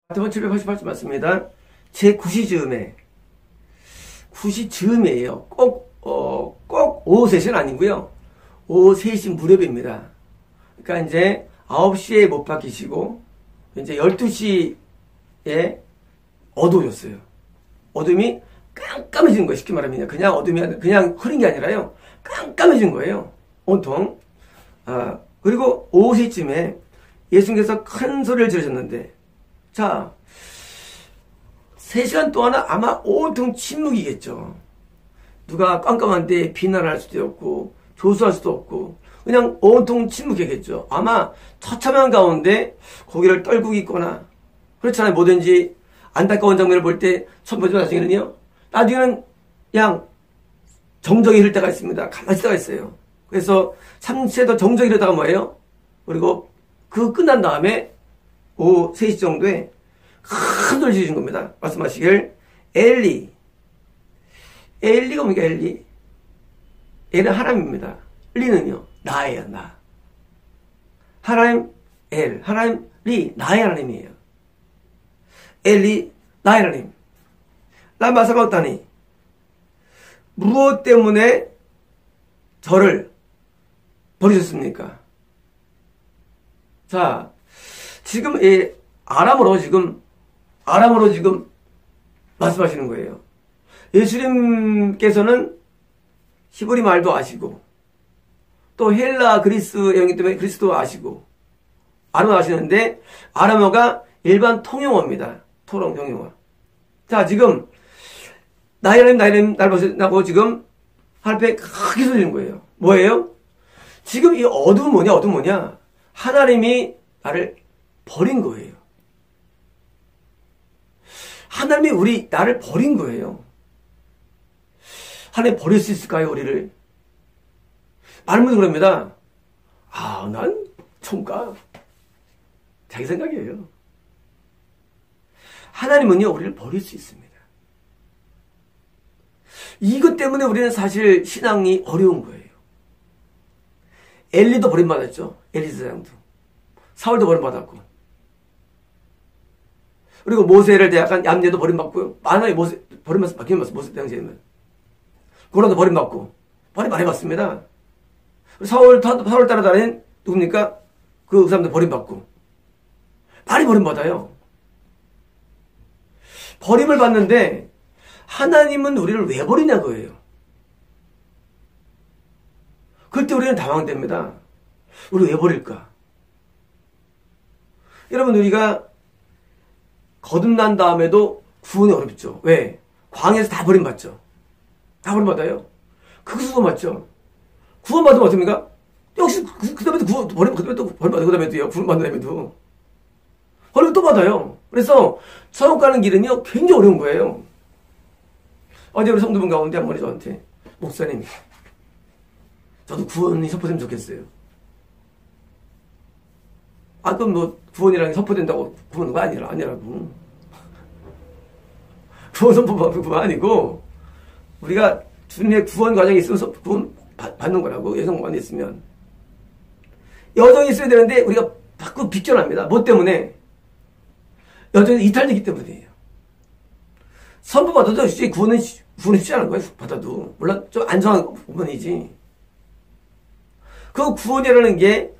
마태복음 788쪽 맞습니다. 제 9시 즈음이에요. 꼭 오후 3시는 아니고요. 오후 3시 무렵입니다. 그러니까 이제 9시에 못 박히시고 이제 12시에 어두워졌어요. 어둠이 깜깜해진 거예요. 쉽게 말하면 그냥 어둠이 그냥 흐린 게 아니라요. 깜깜해진 거예요. 온통. 그리고 오후 3시쯤에 예수님께서 큰 소리를 지르셨는데, 자, 3시간 동안은 아마 온통 침묵이겠죠. 누가 깜깜한데 비난할 수도 없고 조수할 수도 없고 그냥 온통 침묵이겠죠. 아마 처참한 가운데 고개를 떨구고 있거나 그렇잖아요. 뭐든지 안타까운 장면을 볼 때 첫 번째 나중에는 그냥 정적이 흐를 때가 있습니다. 가만히 있을 때가 있어요. 그래서 참새도 정적이 흐르다가 뭐예요? 그리고 그 끝난 다음에 오후 3시 정도에 큰 소리 지르신 겁니다. 말씀하시길 엘리가 뭡니까? 엘은 하나님입니다. 리는요 나예요. 나. 하나님 하나님 나의 하나님이에요. 엘리 나의 하나님. 라마 사바오타니 무엇 때문에 저를 버리셨습니까? 자, 지금 아람어로 지금 말씀하시는 거예요. 예수님께서는 히브리 말도 아시고 또 헬라 그리스 영이기 때문에 그리스도 아시고 아람어 아시는데 아람어가 일반 통용어입니다. 통용어. 자, 지금 나의 하나님 날 보시라고 지금 할배 크게 소리는 거예요. 뭐예요? 지금 이 어둠은 뭐냐? 하나님이 나를 버린 거예요. 하나님이 나를 버린 거예요. 하나님 버릴 수 있을까요, 우리를? 많은 분들이 그럽니다. 난 총각. 자기 생각이에요. 하나님은요, 우리를 버릴 수 있습니다. 이것 때문에 우리는 사실 신앙이 어려운 거예요. 엘리도 버림받았죠. 엘리사장도. 사울도 버림받았고. 그리고 모세를 대학한 얌제도 버림받고요. 많아요. 모세 버림받았어. 모세 당시에는. 고라도 버림받고. 버림 많이 받습니다. 사울 따라다닌 누굽니까? 그 사람들 버림받고. 많이 버림받아요. 버림을 받는데 하나님은 우리를 왜 버리냐 그거예요. 그때 우리는 당황됩니다. 우리 왜 버릴까? 여러분, 우리가 거듭난 다음에도 구원이 어렵죠. 왜? 광야에서 다 버림받죠. 다 버림받아요. 그것도 구원받죠. 구원받으면 어떻습니까? 역시 그 다음에도 버림받아요. 그 다음에도요. 구원받는 다음에도. 버리고 또 받아요. 그래서 천국 가는 길은요, 굉장히 어려운 거예요. 어제 우리 성도분 가운데 한 분이 저한테, 목사님, 저도 구원이 선포되면 좋겠어요. 그럼 뭐, 구원이랑 선포된다고 구원가 아니라고. 구원 선포가 구원 아니고, 우리가 주님의 구원 과정이 있으면 구원 받는 거라고, 여성관이 있으면. 여정이 있어야 되는데, 우리가 자꾸 비껴납니다. 뭐 때문에? 여전히 이탈되기 때문이에요. 선포 받아도 솔직히 구원은 쉽지 않은 거예요. 받아도. 물론 좀 안정한 부분이지. 그 구원이라는 게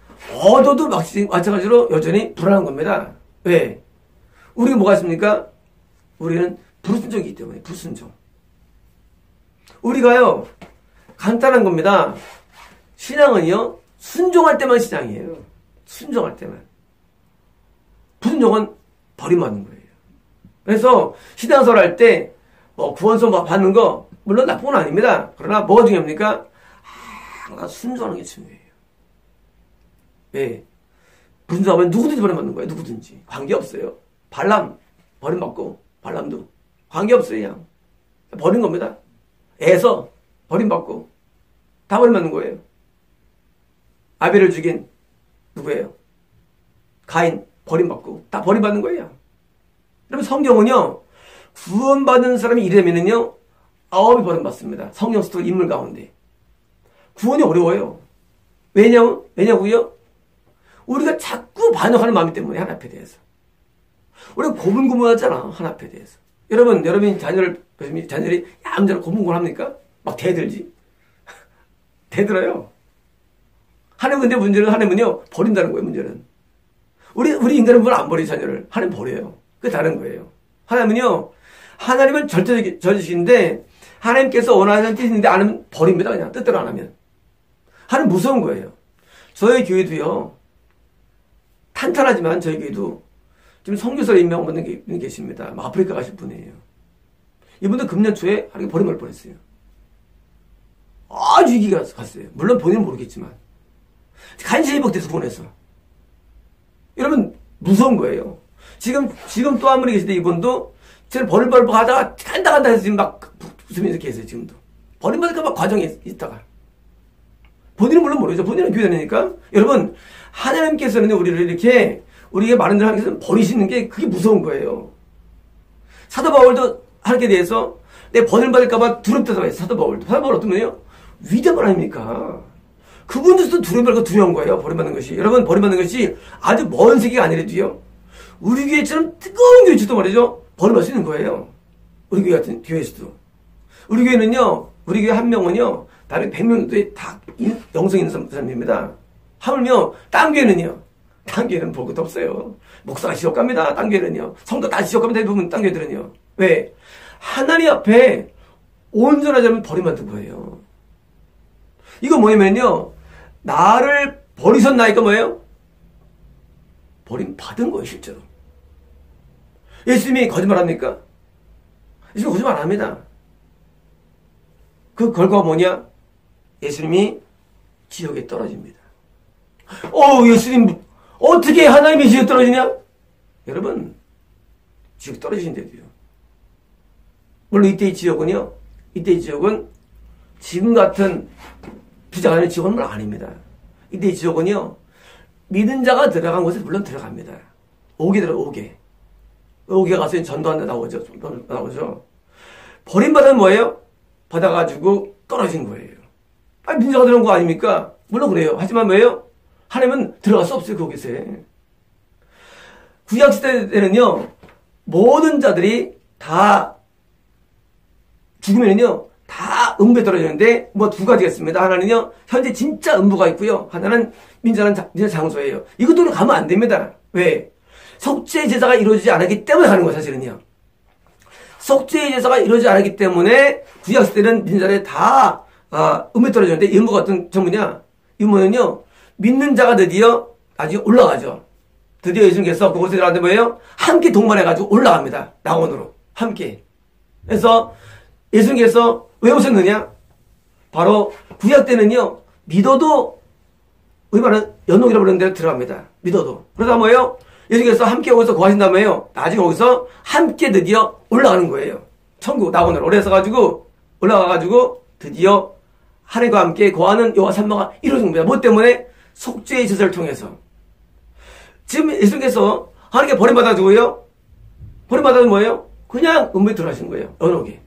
얻어도 마찬가지로 여전히 불안한 겁니다. 왜? 우리가 뭐가 있습니까? 우리는 불순종이기 때문에. 불순종. 우리가요, 간단한 겁니다. 신앙은요, 순종할 때만 신앙이에요. 순종할 때만. 불순종은 버림받는 거예요. 그래서 신앙생활 할 때 구원서 받는 거 물론 나쁜 건 아닙니다. 그러나 뭐가 중요합니까? 순종하는 게 중요해요. 왜? 불순종하면 누구든지 버림받는 거예요. 누구든지. 관계없어요. 발람 버림받고 발람도 관계없어요. 그냥 버린 겁니다. 애서 버림받고 다 버림받는 거예요. 아벨을 죽인 누구예요? 가인 버림받고 다 버림받는 거예요. 여러분, 성경은요, 구원받은 사람이 이르면은요, 9이 버림받습니다. 성경 스토리 인물 가운데. 구원이 어려워요. 왜냐고요? 우리가 자꾸 반역하는 마음 때문에 하나님 앞에 대해서. 우리가 고분고분하잖아, 하나 앞에 대해서. 여러분이 자녀들이 얌전히 고분고분합니까? 막 대들지. 대들어요. 하나님 근데 문제는 하나님은요, 버린다는 거예요, 문제는. 우리 인간은 뭘 안 버리죠, 자녀를. 하나님 버려요. 그게 다른 거예요. 하나님은 절대적인데, 하나님께서 원하는 뜻이 있는데 안 하면 버립니다, 그냥. 뜻대로 안 하면. 하나님 무서운 거예요. 저희 교회도요, 탄탄하지만 저희 교회도 지금 선교사로 임명받는 분이 계십니다. 아프리카 가실 분이에요. 이분도 금년 초에 하나님 버림을 뻔했어요. 아주 위기가 갔어요. 물론 본인은 모르겠지만. 간신히 복돼서 보내서. 여러분, 무서운 거예요. 지금 또 한 분이 계신데 이분도 저를 버림받을 하다가 간다 해서 지금 막 웃으면서 계세요, 지금도. 버림받을까 봐 과정에 있다가. 본인은 물론 모르죠. 본인은 교회 다니니까. 여러분, 하나님께서는 우리를 이렇게, 우리에게 많은 들 하나님께서는 버리시는 게 그게 무서운 거예요. 사도 바울도 하나님께 대해서 내 버림받을까봐 두렵다고 했어요. 사도 바울 어떤 분이에요? 위대한 아닙니까? 그분들도 두려운 거예요. 버림받는 것이. 여러분, 버림받는 것이 아주 먼 세계가 아니라도요. 우리 교회처럼 뜨거운 교회도 말이죠. 버림받을 수 있는 거예요. 우리 교회 같은 교회에서도. 우리 교회는요, 우리 교회 한 명은요, 다른 100명도 다 영성 있는 사람입니다. 하물며, 딴 교회는 볼 것도 없어요. 목사가 지옥 갑니다. 딴 교회는요. 성도 다 지옥 갑니다. 대부분 딴 교회들은요. 왜? 하나님 앞에 온전하자면 버림받는 거예요. 이거 뭐냐면요. 나를 버리셨나이까 뭐예요? 버림받은 거예요, 실제로. 예수님이 거짓말합니까? 예수님 거짓말 안 합니다. 그 결과가 뭐냐? 예수님이 지옥에 떨어집니다. 예수님, 어떻게 하나님이 지옥에 떨어지냐? 여러분, 지옥에 떨어지신대도요. 물론 이때의 지옥은 지금 같은 부자가 아닌 지옥은 아닙니다. 이때의 지옥은요, 믿은 자가 들어간 곳에 물론 들어갑니다. 오게 가서 전도한다 나오죠. 버림받은 뭐예요? 받아가지고 떨어진 거예요. 믿는 자가 들어간 거 아닙니까? 물론 그래요. 하지만 뭐예요? 하나님은 들어갈 수 없어요, 거기에. 구약시대 때는요, 모든 자들이 다 죽으면은요, 다 음부에 떨어지는데, 두 가지가 있습니다. 하나는요, 현재 진짜 음부가 있고요. 하나는 민자는 장소예요. 이것도 가면 안 됩니다. 왜? 속죄의 제사가 이루어지지 않았기 때문에 가는 거예요, 사실은요. 속죄의 제사가 이루어지지 않았기 때문에, 구약시대는 민자들이 다, 음부에 떨어지는데, 이 음부가 어떤 전부냐? 이 뭐는요, 믿는 자가 드디어 나중에 올라가죠. 드디어 예수님께서 그곳에 들어가는데 뭐예요? 함께 동반해가지고 올라갑니다. 낙원으로. 함께. 그래서 예수님께서 왜 오셨느냐? 바로 구약 때는요, 믿어도, 우리 말은 연옥이라고 부르는 데로 들어갑니다. 믿어도. 그러다 뭐예요? 예수님께서 함께 거기서 구하신 다음에요, 나중에 거기서 함께 드디어 올라가는 거예요. 천국, 낙원으로. 올라가가지고 드디어 하나님과 함께 거하는 여호와 산마가 이루어진 겁니다. 뭐 때문에? 속죄의 제사를 통해서. 지금 예수님께서 하나님께 버림받아주고요. 버림받아도 뭐예요? 그냥 음부에 들어가신 거예요. 연옥에.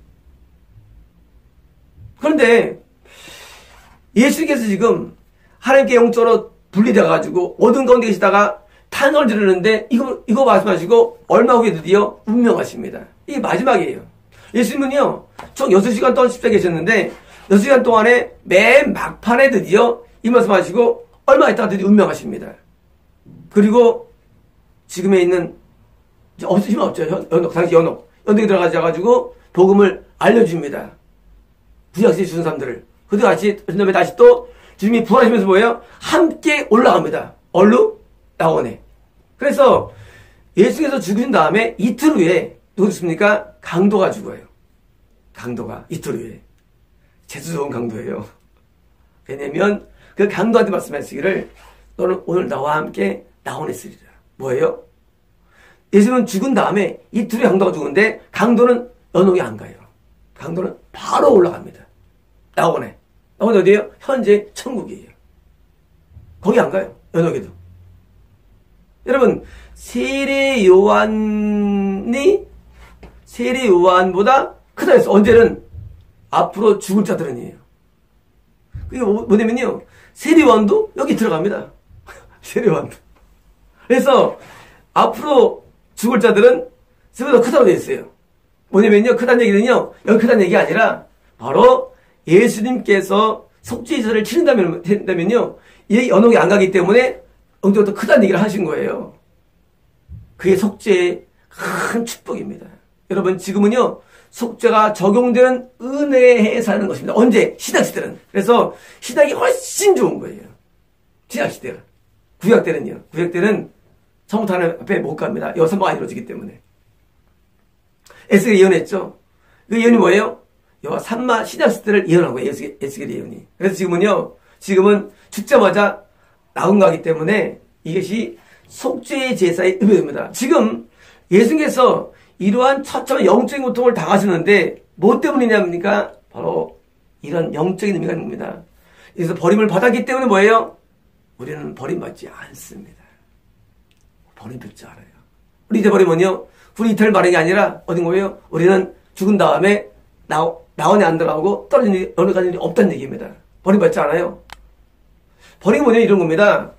그런데 예수님께서 지금 하나님께 영적으로 분리돼가지고 어두운 가운데 계시다가 탄원을 지르는데 이거 말씀하시고 얼마 후에 드디어 운명하십니다. 이게 마지막이에요. 예수님은요, 총 6시간 동안 십자가에 계셨는데 6시간 동안에 맨 막판에 드디어 이 말씀하시고 얼마 있다가 드디어 운명하십니다. 그리고 지금에 있는 힘 없죠. 당시 연옥에 들어가셔가지고 복음을 알려줍니다. 구약시대 주신 사람들을. 그들 같이 다음에 다시 또 주님이 부활하시면서 뭐예요? 함께 올라갑니다. 낙원에. 그래서 예수께서 죽으신 다음에 이틀 후에 누구 죽습니까? 강도가 죽어요. 강도가 이틀 후에. 재수 좋은 강도예요. 왜냐면 그 강도한테 말씀하시기를 너는 오늘 나와 함께 낙원에 있으리라. 뭐예요? 예수님은 죽은 다음에 이틀 후에 강도가 죽은데 강도는 연옥에 안 가요. 강도는 바로 올라갑니다. 낙원에. 낙원이 어디예요? 현재 천국이에요. 거기 안 가요. 연옥에도. 여러분, 세례 요한보다 크다 했어. 언제는 앞으로 죽을 자들은이에요. 그게 뭐냐면요, 세례 요한도 여기 들어갑니다. 세례 요한도. 그래서 앞으로 죽을 자들은 습이 크다고 되어 있어요. 뭐냐면요, 크다는 얘기는요, 여기 크다는 얘기가 아니라 바로 예수님께서 속죄제사를 치른다면요, 이 연옥이 안 가기 때문에 영적으로 더 크다는 얘기를 하신 거예요. 그게 속죄의 큰 축복입니다. 여러분, 지금은요, 속죄가 적용되는 은혜에 사는 것입니다. 언제? 신약시대는. 그래서 신약이 훨씬 좋은 거예요. 신약시대가. 구약때는요. 구약때는 처음부터 하나님 앞에 못 갑니다. 여선부가 안 이루어지기 때문에. 에스겔이 예언했죠. 그 예언이 뭐예요? 여호와 산마 신약시대를 예언한 거예요. 에스겔의 예언이. 그래서 지금은 죽자마자 나온 거기 때문에 이것이 속죄의 제사의 의미입니다. 지금 예수님께서 이러한 처참한 영적인 고통을 당하시는데 뭐 때문이냐입니까? 바로 이런 영적인 의미가 있는 겁니다. 그래서 버림을 받았기 때문에 뭐예요? 우리는 버림받지 않습니다. 버림받지 않아요. 우리 이제 버리면요, 우리 이탈 마련이 아니라 어딘 거예요? 우리는 죽은 다음에 나원에 안 들어가고 떨어진 일이 어느 가지 일이 없다는 얘기입니다. 버림받지 않아요. 버림이 뭐냐 이런 겁니다.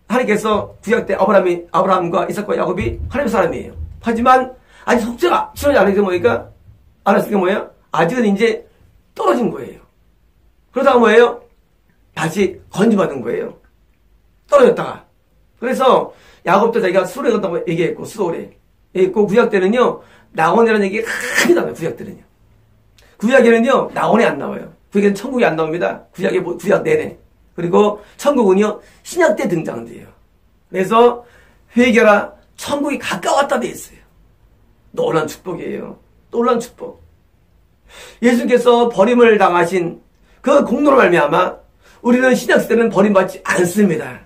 하나님께서 구약 때 아브라함과 이삭과 야곱이 하나님의 사람이에요. 하지만 아직 속죄가 치러지 않으니까 뭐니까 알았으니까 뭐예요? 아직은 이제 떨어진 거예요. 그러다가 뭐예요? 다시 건지받은 거예요. 떨어졌다가. 그래서 야곱도 자기가 수월에 간다고 얘기했고, 수월에 얘기했고, 구약 때는요, 나원이라는 얘기가 크게 나와요. 구약 때는요. 구약에는요, 나원이 안 나와요. 구약에는 천국이 안 나옵니다. 구약 내내. 그리고 천국은요, 신약 때 등장돼요. 그래서 회개라 천국이 가까웠다 돼 있어요. 놀라운 축복이에요. 놀라운 축복. 예수님께서 버림을 당하신 그 공로로 말미암아 우리는 신약 시대는 버림받지 않습니다.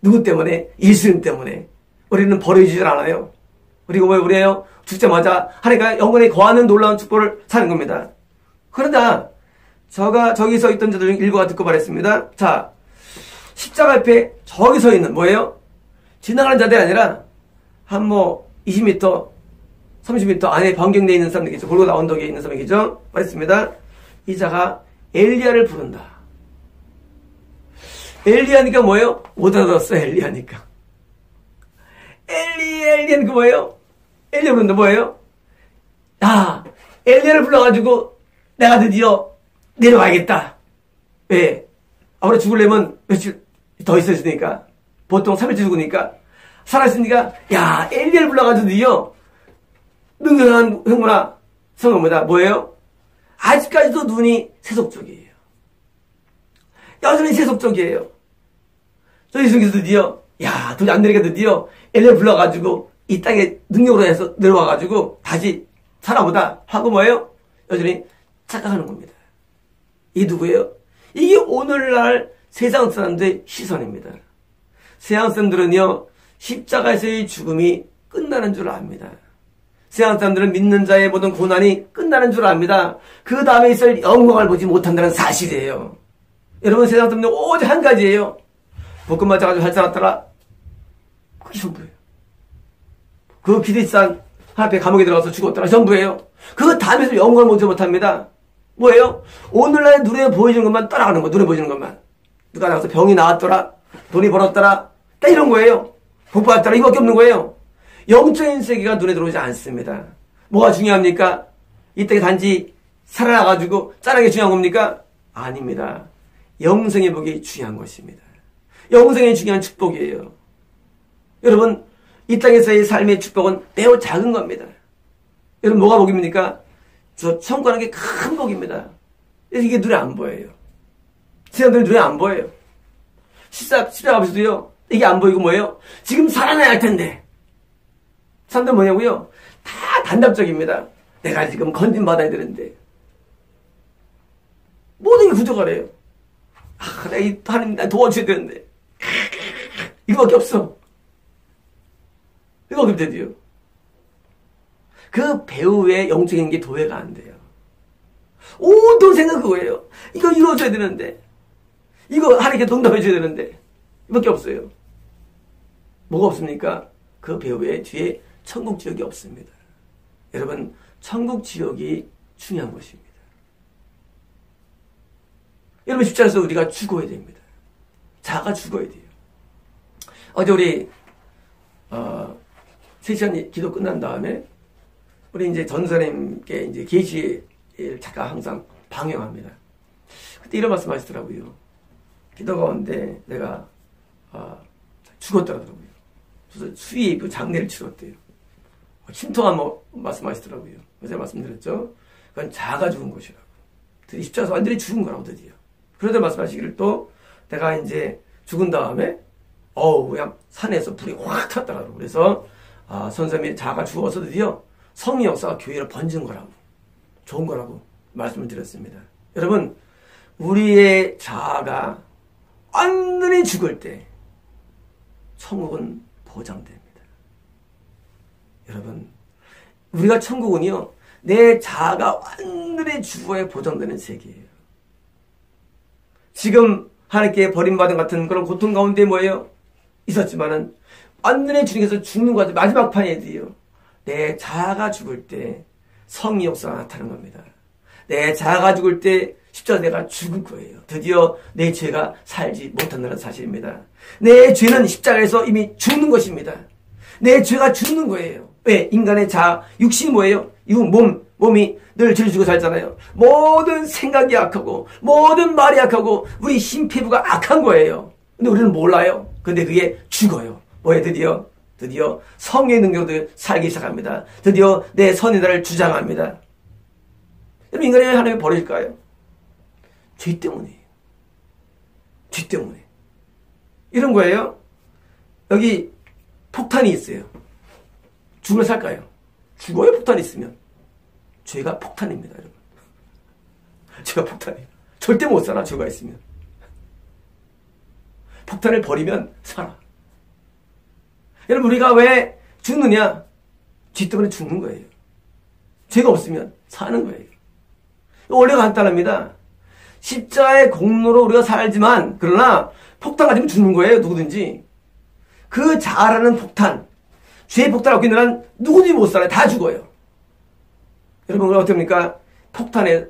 누구 때문에? 예수님 때문에. 우리는 버려지질 않아요. 그리고 왜 우리예요? 죽자마자 하나님과 영원히 거하는 놀라운 축복을 사는 겁니다. 그러나 저기 서 있던 자들 중 일부가 듣고 말했습니다. 자, 십자가 옆에 저기 서 있는 뭐예요? 지나가는 자들이 아니라 한 20m, 30m 안에 반경내에 있는 사람들이죠. 골고다 언덕에 있는 사람이죠. 말했습니다. 이 자가 엘리야를 부른다. 엘리야니까 뭐예요? 못 알아들었어. 엘리야니까. 엘리야니까 뭐예요? 엘리야 부른다. 뭐예요? 엘리야를 불러가지고 내가 드디어 내려와야겠다. 왜? 아무래도 죽으려면 며칠 더 있었으니까. 보통 3일째 죽으니까. 살아있으니까, 엘리야를 불러가지고 드디어 능력한 형무나 성읍니다. 뭐예요? 아직까지도 눈이 세속적이에요. 여전히 세속적이에요. 저 예수님께서 드디어, 돈이 안 되니까 드디어 엘리야를 불러가지고 이 땅에 능력으로 해서 내려와가지고 다시 살아보다 하고 뭐예요? 여전히 착각하는 겁니다. 이게 누구예요? 이게 오늘날 세상 사람들의 시선입니다. 세상 사람들은요, 십자가에서의 죽음이 끝나는 줄 압니다. 세상 사람들은 믿는 자의 모든 고난이 끝나는 줄 압니다. 그 다음에 있을 영광을 보지 못한다는 사실이에요. 여러분, 세상 사람들은 오직 한 가지예요. 볶음 맞아가지고 살살았더라. 그게 전부예요. 그 기대산 하나님의 감옥에 들어가서 죽었더라. 전부예요. 그 다음에서 영광을 보지 못합니다. 뭐예요? 오늘날 눈에 보이는 것만 따라가는 거예요. 눈에 보이는 것만. 누가 나가서 병이 나왔더라. 돈이 벌었더라. 딱 이런 거예요. 복 받았더라. 이거밖에 없는 거예요. 영적인 세계가 눈에 들어오지 않습니다. 뭐가 중요합니까? 이 땅에 단지 살아나가지고 짜는 게 중요한 겁니까? 아닙니다. 영생의 복이 중요한 것입니다. 영생이 중요한 축복이에요. 여러분, 이 땅에서의 삶의 축복은 매우 작은 겁니다. 여러분, 뭐가 복입니까? 저 천국 가는 게 큰 복입니다. 이게 눈에 안 보여요. 세상들은 눈에 안 보여요. 십자가 앞에서도요, 이게 안 보이고 뭐예요? 지금 살아나야 할 텐데. 사람들은 뭐냐고요? 다 단답적입니다. 내가 지금 건진받아야 되는데. 모든 게 부족하래요. 내가 이 하나님 나 도와줘야 되는데. 이거밖에 없어. 이거밖에 없대요. 그 배우의 영적인 게 도회가 안 돼요. 온통 생각 그거예요. 이거 이루어져야 되는데. 이거 하나님께 응답해줘야 되는데. 이밖에 없어요. 뭐가 없습니까? 그 배우의 뒤에 천국 지역이 없습니다. 여러분, 천국 지역이 중요한 것입니다. 여러분, 십자가에서 우리가 죽어야 됩니다. 자아가 죽어야 돼요. 어제 우리 세시간 기도 끝난 다음에 우리 이제 전사님께 이제 계시를 잠깐 항상 방영합니다. 그때 이런 말씀 하시더라고요. 기도 가운데 내가 죽었더라고요. 그래서 수의 장례를 치렀대요. 침통한 말씀하시더라고요. 그래서 말씀드렸죠. 그건 자아가 죽은 것이라고. 드디어 십자가에서 완전히 죽은 거라고 드디어. 그러다 말씀하시기를 또 내가 이제 죽은 다음에 그냥 산에서 불이 확 탔더라고. 그래서 선생님이 자아가 죽어서 드디어 성의 역사가 교회로 번진 거라고. 좋은 거라고 말씀을 드렸습니다. 여러분, 우리의 자아가 완전히 죽을 때 천국은 보장됩니다. 여러분, 우리가 천국은요, 내 자아가 완전히 죽어야 보장되는 세계예요. 지금 하나님께 버림받은 같은 그런 고통 가운데 뭐예요? 있었지만은 완전히 주님께서 죽는 것 같은 마지막 판에도요, 내 자아가 죽을 때 성의 역사가 나타나는 겁니다. 내 자아가 죽을 때 십자가 내가 죽을 거예요. 드디어 내 죄가 살지 못한다는 사실입니다. 내 죄는 십자가에서 이미 죽는 것입니다. 내 죄가 죽는 거예요. 왜? 인간의 자아, 육신이 뭐예요? 이 몸이 늘 죄를 지고 살잖아요. 모든 생각이 악하고 모든 말이 악하고 우리 심폐부가 악한 거예요. 근데 우리는 몰라요. 근데 그게 죽어요. 뭐예요? 드디어 성의 능력도 살기 시작합니다. 드디어 내 선의 날을 주장합니다. 여러분, 인간이 왜 하나님을 버릴까요? 죄 때문이에요. 죄 때문에. 이런 거예요. 여기 폭탄이 있어요. 죽을 살까요? 죽어요, 폭탄이 있으면. 죄가 폭탄입니다, 여러분. 죄가 폭탄이에요. 절대 못 살아, 죄가 있으면. 폭탄을 버리면 살아. 여러분, 우리가 왜 죽느냐? 죄 때문에 죽는 거예요. 죄가 없으면 사는 거예요. 원리가 간단합니다. 십자가의 공로로 우리가 살지만, 그러나 폭탄 가지면 죽는 거예요, 누구든지. 그 자아라는 폭탄, 죄의 폭탄을 얻게 되는 한 누구든지 못 살아요. 다 죽어요. 여러분, 어떻게 합니까? 폭탄에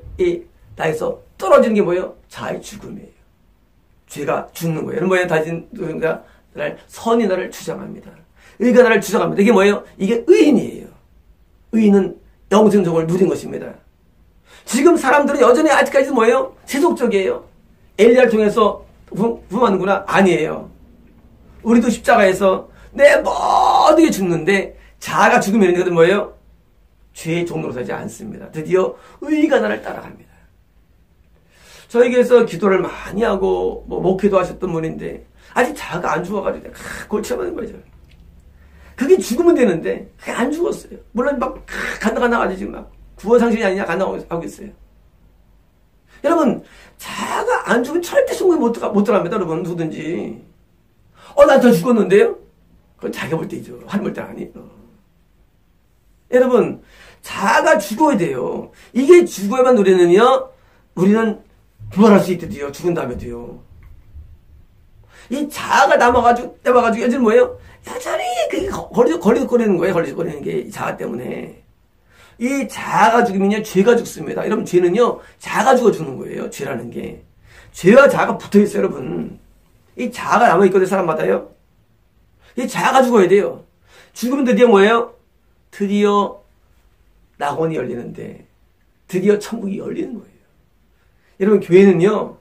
나에서 떨어지는 게 뭐예요? 자아의 죽음이에요. 죄가 죽는 거예요. 여러분, 뭐예요? 다진 누군가 선이 나를 주장합니다. 의가 나를 주장합니다. 이게 뭐예요? 이게 의인이에요. 의인은 영생적을 누린 것입니다. 지금 사람들은 여전히 아직까지도 뭐예요? 세속적이에요. 엘리야를 통해서 구원하는구나? 아니에요. 우리도 십자가에서 내 모든 게 죽는데 자아가 죽으면 이것은 뭐예요? 죄의 종로로 살지 않습니다. 드디어 의가 나를 따라갑니다. 저에게서 기도를 많이 하고 목회도 하셨던 분인데 아직 자아가 안 죽어가지고 골치 아파하는 거죠. 그게 죽으면 되는데 그게 안 죽었어요. 물론 막 간다가지고 지금 막 구원상실이 아니냐 간다고 있어요. 여러분, 자아가 안 죽으면 절대 천국에 못 들어갑니다. 여러분, 누구든지. 난 더 죽었는데요? 그건 자기가 볼 때이죠. 하나님 볼 때 아니에요. 여러분, 자아가 죽어야 돼요. 이게 죽어야만 우리는 부활할 수 있대요. 죽은 다음에도요. 이 자아가 남아가지고 여전히 뭐예요? 여전히 그게 걸리는 거예요. 걸리는 게 자아 때문에. 이 자아가 죽으면요, 죄가 죽습니다. 여러분, 죄는요, 자아가 죽는 거예요. 죄라는 게. 죄와 자아가 붙어 있어요, 여러분. 이 자아가 남아있거든요, 사람마다요. 이 자아가 죽어야 돼요. 죽으면 드디어 뭐예요? 드디어 낙원이 열리는데, 드디어 천국이 열리는 거예요. 여러분, 교회는요,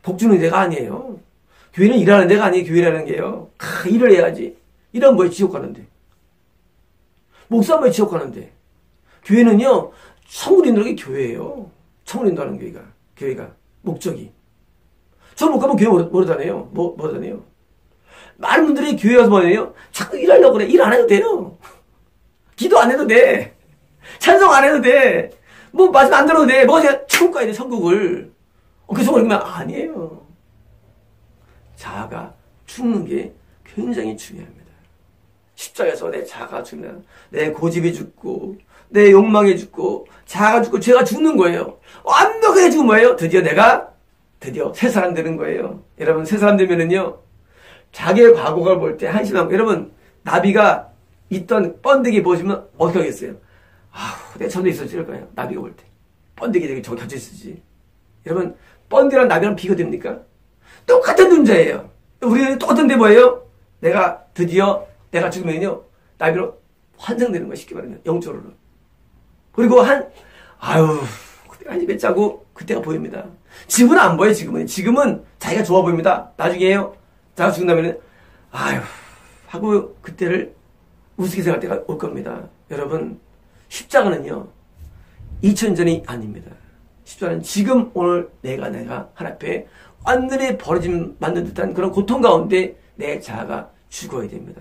복 주는 데가 아니에요. 교회는 일하는 데가 아니에요, 교회라는 게요. 일을 해야지. 일하면 뭐예요? 지옥 가는데. 목사면 뭐예요? 지옥 가는데. 교회는요, 천국 인도하는 게 교회예요. 천국 인도하는 교회가 목적이. 저 못 가면 교회 뭐로 다녀요? 뭐로 다녀요? 많은 분들이 교회 와서 뭐예요? 자꾸 일하려고 그래. 일 안 해도 돼요. 기도 안 해도 돼. 찬송 안 해도 돼. 말씀 안 들어도 돼. 천국 가야 돼, 천국을. 그 천국을 그러면 아니에요. 자아가 죽는 게 굉장히 중요합니다. 십자가에서 내 자아가 죽으면 내 고집이 죽고 내 욕망이 죽고 자아가 죽고 죄가 죽는 거예요. 완벽하게 죽은 거예요. 드디어 새 사람 되는 거예요. 여러분, 새 사람 되면은요, 자기의 과거를 볼 때 한심하고, 여러분, 나비가 있던 번데기 보시면 어떻게 하겠어요? 내가 전에 있었지, 이럴 거예요. 나비가 볼 때. 번데기 저기 겹쳐 있었지. 여러분, 번데기랑 나비랑 비교됩니까? 똑같은 존재예요. 우리는 똑같은데 뭐예요? 내가 드디어 내가 죽으면요, 나비로 환생되는 거야, 쉽게 말하면. 영적으로. 그리고 그때가 이제 몇 자고 그때가 보입니다. 지금은 안 보여요, 지금은. 지금은 자기가 좋아 보입니다. 나중에요, 자가 죽은 다음에는, 하고 그때를 우습게 생각할 때가 올 겁니다. 여러분, 십자가는요, 2000년 전이 아닙니다. 십자가는 지금, 오늘 내가 하나님 앞에 완전히 버려짐 만든 듯한 그런 고통 가운데 내 자아가 죽어야 됩니다.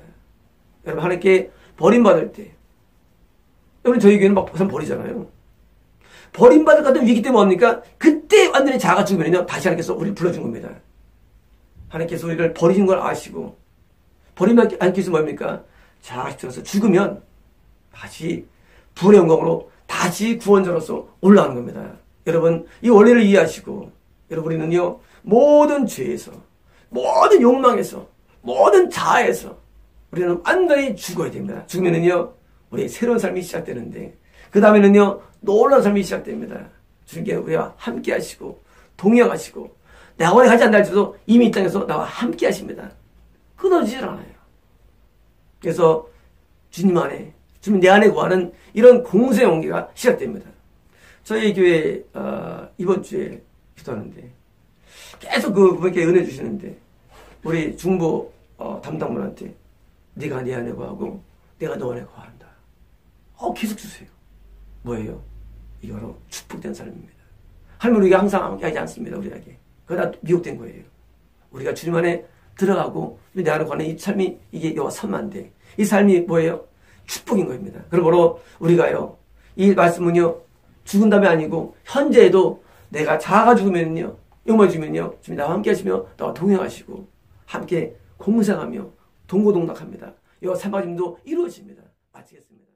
여러분, 하나님께 버림받을 때, 여러분, 저희 교회는 막 버리잖아요. 버림받을 것 같은 위기 때문에 뭡니까? 그때 완전히 자아가 죽으면요, 다시 하나님께서 우리를 불러준 겁니다. 하나님께서 우리를 버리신 걸 아시고, 버림받지 않기 위해서 뭡니까? 자아가 들어서 죽으면 다시 부의 영광으로 다시 구원자로서 올라가는 겁니다. 여러분, 이 원리를 이해하시고, 여러분, 우리는요, 모든 죄에서, 모든 욕망에서, 모든 자아에서 우리는 완전히 죽어야 됩니다. 죽으면은요, 우리 새로운 삶이 시작되는데, 그 다음에는요, 놀라운 삶이 시작됩니다. 주님께 우리와 함께 하시고, 동행하시고, 나와 하지 않나 할지라도 이미 이 땅에서 나와 함께 하십니다. 끊어지질 않아요. 그래서 주님 안에, 주님 내 안에 구하는 이런 공생의 온기가 시작됩니다. 저희 교회 이번 주에 기도하는데 계속 그분께 은혜 주시는데, 우리 중보 담당분한테 네가 내 안에 구하고 내가 너 안에 구한다. 계속 주세요. 뭐예요? 이게 바로 축복된 삶입니다. 하나님은 우리가 항상 함께 하지 않습니다. 우리에게. 그거 다 미혹된 거예요. 우리가 주님 안에 들어가고 내 안에 구하는 이 삶이, 이게 여호와 삼만대. 이 삶이 뭐예요? 축복인 겁니다. 그러므로 우리가요, 이 말씀은요, 죽은 다음에 아니고 현재에도 내가 자아가 죽으면요, 영광 주면요, 주님 나와 함께 하시며 나와 동행하시고 함께 공생하며 동고동락합니다. 여호와 삼만대도 이루어집니다. 마치겠습니다.